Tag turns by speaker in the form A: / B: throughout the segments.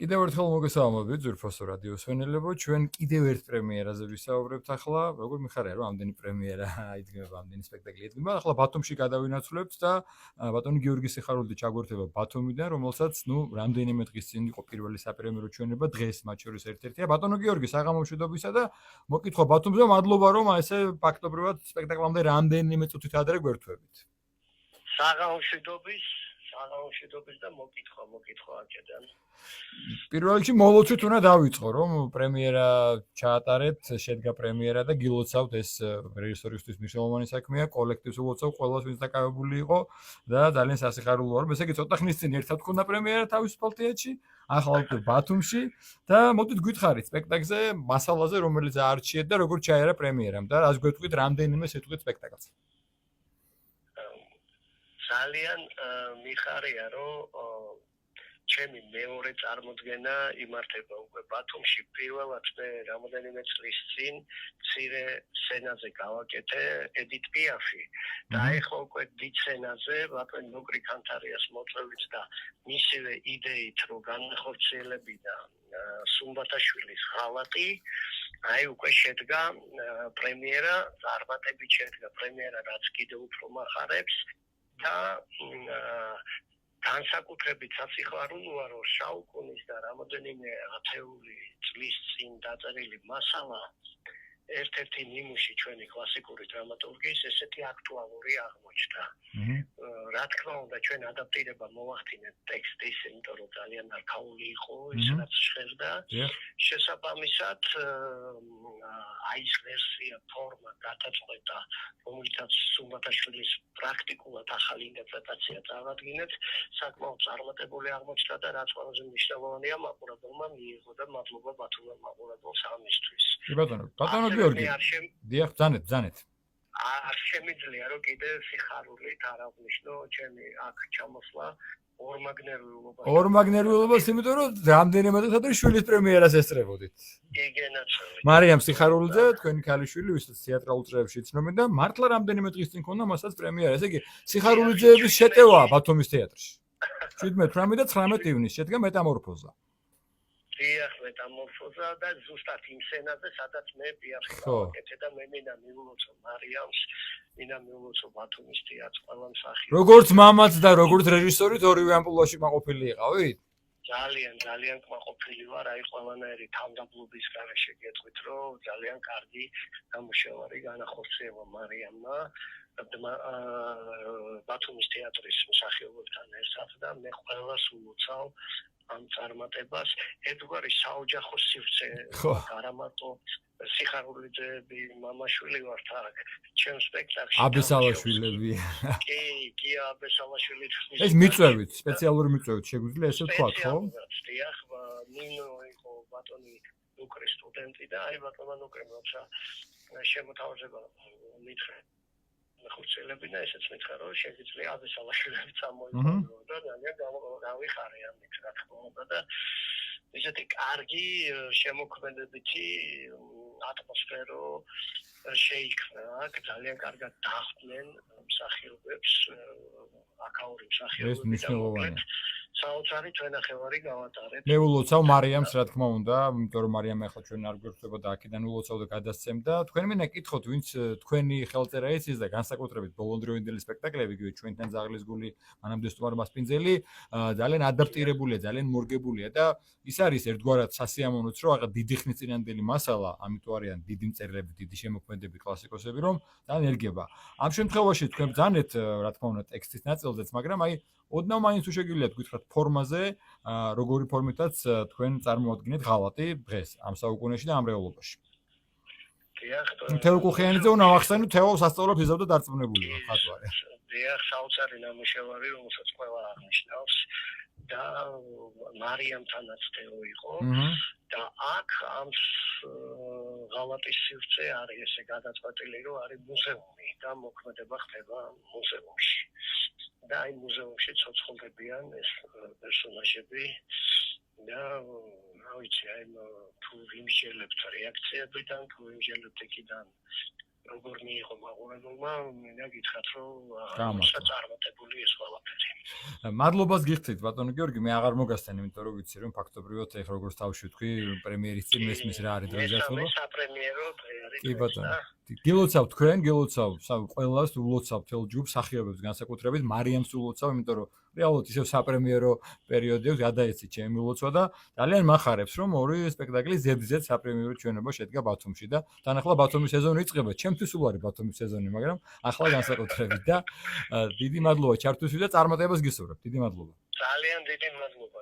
A: კიდევ ერთხელ მოგესალმებით ძვირფასო რადიო სვენელებო, ჩვენ კიდევ ერთ პრემიერაზე ვისაუბრებთ ახლა. როგორ მიხარია რომ ამდენი პრემიერა იდგმება, ამდენი სპექტაკლი იდგმება. ახლა ბათუმში გადავინაცვლებთ და ბატონი გიორგი სიხარულიძე ჩაგვერთვება ბათუმიდან, რომელსაც, რამდენიმე დღის წინ იყო პირველი საპრემიერო ჩვენება, დღეს მათ შორის ერთ-ერთია. ბატონო გიორგი, საღამო მშვიდობისა და მოკითხვა ბათუმზე, მადლობა რომ ესე ფაქტობრივად სპექტაკლამდე რამდენიმე წუთით ადრე გვერთვებით.
B: საღამო მშვიდობის და მოკითხვა აქედან.
A: პირველ რიგში მოლოცვით უნდა დავიწყო, რომ პრემიერა ჩაატარეთ, შედგა პრემიერა და გილოცავთ ეს რეჟისორისთვის მნიშვნელოვანი საქმეა, კოლექტივს ულოცავ ყველას, ვინც დაკავებული იყო და ძალიან სასიხარულოა, რომ ესე იგი ცოტა ხნის წინ ერთად გქონდა პრემიერა თავისუფალ თეატრში, ახლა უკვე ბათუმში და მოდით გითხარით სპექტაკლზე, მასალაზე, რომელიც აარჩიეთ და როგორ ჩაერა პრემიერამ და რას გვეტყვით რამდენიმე სიტყვით სპექტაკლს.
B: ძალიან მიხარია, რომ ჩემი მეორე წარმოდგენა იმართება უკვე ბათუმში. პირველად მე რამოდენიმე წლის წინ მცირე სცენაზე გავაკეთე ედით პიაფი და ეხლა უკვე დიდ სცენაზე ბატონ ნუკრი ქანთარიას მოწვევით და მისივე იდეით რომ განახორციელებინა სუმბათაშვილის ღალატი, აი უკვე შედგა პრემიერა, წარმატებით შედგა პრემიერა, რაც კიდევ უფრო მახარებს და განსაკუთრებით სასიხარულოა, რომ შაუკუნის და რამოდენიმე ათეული წლის წინ დაწერილი მასალა ერთ-ერთი ნიმუში ჩვენი კლასიკური დრამატურგიის ესეთი აქტუალური აღმოჩნდა. რა თქმა უნდა, ჩვენ ადაპტირება მოვახდინეთ ტექსტის, იმიტომ რომ ძალიან არქაული იყო ის რაც ჟღერდა. შესაბამისად, აი ეს ვერსია ფორმა გადაწყვეტა, რომელთაც სუმბათაშვილის პრაქტიკულად ახალი ინტერპრეტაცია წავადგინეთ, საკმაოდ წარმატებული აღმოჩნდა და რაც ყველაზე მნიშვნელოვანია, მაყურებელმა მიიღო და მადლობა ბათუმელ მაყურებელს ამისთვის.
A: ბატონო გიორგი, დიახ, ბრძანეთ.
B: არ შემიძლია რომ კიდევ სიხარულით არ აღნიშნო ჩემი აქ ჩამოსვლა
A: ორმაგნერვიულობას, იმიტომ რომ რამდენიმე დღეს ადრე შვილის პრემიერას ესწრებოდით.
B: იგენაცელი.
A: მარიამ სიხარულიძე, თქვენი ქალიშვილი, ვისაც თეატრალურ წრეებში იცნობენ და მართლა რამდენიმე დღის წინ ქონდა მასაც პრემიერა. ესე იგი, სიხარულიძეების შეტევაა ბათუმის თეატრში. 17-18 და 19 ივნისს შედგა მეტამორფოზა.
B: დიახ, მეტამორფოზა და ზუსტად იმ სცენაზე, სადაც მე პიაფი გავაკეთე და მე მინდა მივულოცო მარიამს, მინდა მივულოცო ბათუმის თეატრს, ყველა მსახიობი.
A: როგორც მამაც და როგორც რეჟისორიც ორივე ამპულაში კმაყოფილი იყავით?
B: ძალიან კმაყოფილი ვარ, აი ყველანაირი თავდაბლობის გარეშე გეტყვით, რომ ძალიან კარგი გამოსავალი განახორციელა მარიამმა ბათუმის თეატრის მსახიობებთან ერთად და მე ყველას ულოცავ ამ წარმატებას. ერთგვარი საოჯახო სივრცე, არამარტო სიხარულიძეები, მამაშვილი ვართ აქ, ჩემ სპექტაკლში.
A: აბესალაშვილები.
B: კი, აბესალაშვილი.
A: ეს მიწვევით, სპეციალური მიწვევით შეგვიძლია ესე ვთქვათ, ხო?
B: დიახ, ნინო იყო ბატონი ნუკრის სტუდენტი და აი ბატონმა ნუკრემ როცა შემოთავაზება მითხრა ხურცელებინა, ესეც მითხრა, რომ შეიძლება აბესალაშვილები წამოიყვანო და ძალიან გავიხარე ამით, რა თქმა უნდა და ისეთი კარგი შემოქმედებითი ატმოსფერო შეიქმნა აქ, ძალიან კარგად დახვდნენ მსახიობებს, აქაური მსახიობები.
A: ეს მნიშვნელოვანია.
B: საოცარი თვენახევარი გავატარეთ.
A: მე ულოცავ მარიამს, რა თქმა უნდა, იმიტომ რომ მარიამ ახლა ჩვენ არ გვერდება და აქედან ულოცავ და გადასცემდა. თქვენ მინდა კითხოთ, ვინც თქვენი ხელწერა იცის და განსაკუთრებით ბოლონდროინდელი სპექტაკლები, იგივე ჩვენთან ზაღლის გული, მანამდე სტუმარ მასპინძელი, ძალიან ადაპტირებულია, ძალიან მორგებულია და ის არის ერთგვარად სასიამოვნოც, რომ აღა დიდი ხნის წინანდელი მასალა, ამიტომ არიან დიდი მწერლები, დიდი შემოქმედები, კლასიკოსები, რომ ძალიან ერგება. ამ შემთხვევაში თქვენ ბრძანეთ, რა თქმა უნდა, ტექსტის ნაწილზეც, მაგრამ აი ოდნავ მაინც თუ შეგიძლიათ გითხრათ ფორმაზე, როგორი ფორმითაც თქვენ წარმოადგენთ ღალატი დღეს ამ საუკუნეში და ამ რეალობაში.
B: დიახ,
A: თეო კუხიანიძე უნდა ახსენო, თეო სასწავლო ფიზავდა დარწმუნებული ვარ, ხატვარი.
B: დიახ, საოცარი ნამუშევარი, რომელსაც ყველა აღნიშნავს და მარიამთანაც თეო იყო და აქ ამ ღალატის სივრცე არის ესე გადაწყვეტილი, რომ არის მუზეუმი და მოქმედება ხდება მუზეუმში. და აი მუზეუმში ცოცხლდებიან ეს პერსონაჟები და რა ვიცი, აი თუ ვიმსჯელებთ რეაქციებიდან, თუ ვიმსჯელებთ იქიდან როგორ მიიღო მაყურებელმა, მინდა გითხრათ, რომ წარმატებული ეს ყველაფერი.
A: მადლობას გიხდით ბატონო გიორგი, მე აღარ მოგასცენ, იმიტომ რომ ვიცი რომ ფაქტობრივად ეხლა როგორც თავში ვთქვი, პრემიერის წინ მესმის რა არის დროის გასვლა.
B: საპრემიერო არის.
A: კი ბატონო. გილოცავ თქვენ, გილოცავ ყველას, ულოცავ თელ ჯგუფს, სახიობებს განსაკუთრებით, მარიამს ულოცავ, იმიტომ რომ რეალურად ისევ საპრემიერო პერიოდი აქვს, გადაეცი ჩემი ულოცვა და ძალიან მახარებს, რომ ორი სპექტაკლი ზედიზედ საპრემიერო ჩვენება შედგა ბათუმში და თან ახლა ბათუმის სეზონი იწყება. ჩემთვის ულ არის ბათუმის სეზონი, მაგრამ ახლა განსაკუთრებით და დიდი მადლობა ჩართვისთვის და წარმატებას გისურვებ. დიდი მადლობა.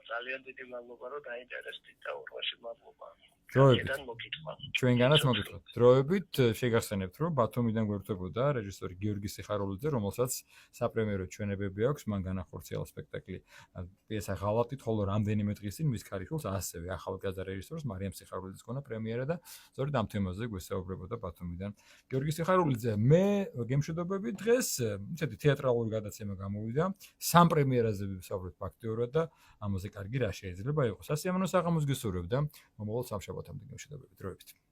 B: ძალიან დიდი მადლობა, რომ დაინტერესდით და უბრალოდ მადლობა.
A: დროებით.
B: მოგიტყვა.
A: ჩვენგანაც მოგიტყვა. დროებით შეგახსენებთ, რომ ბათუმიდან გვერდებოდა რეჟისორი გიორგი სიხარულიძე, რომელსაც საპრემიერო ჩვენებები აქვს, მან განახორციელა სპექტაკლი პიესა ღალატით, ხოლო რამდენიმე დღის წინ მის ქარიშვილს ასევე ახალგაზრდა რეჟისორს მარიამ სიხარულიძეს ჰქონდა პრემიერა და სწორედ ამ თემაზე გვესაუბრებოდა ბათუმიდან გიორგი სიხარულიძე. მე გემშვიდობები დღეს, ისეთი თეატრალური გადაცემა გამოვიდა, სამ პრემიერაზე ვისაუბრეთ ფაქტიურად და ამაზე კარგი რა შეიძლება იყოს. სასიამოვნო საღამოს გისურვებ და მომავალ სამშაბათამდე გემშვიდობები. დროებით.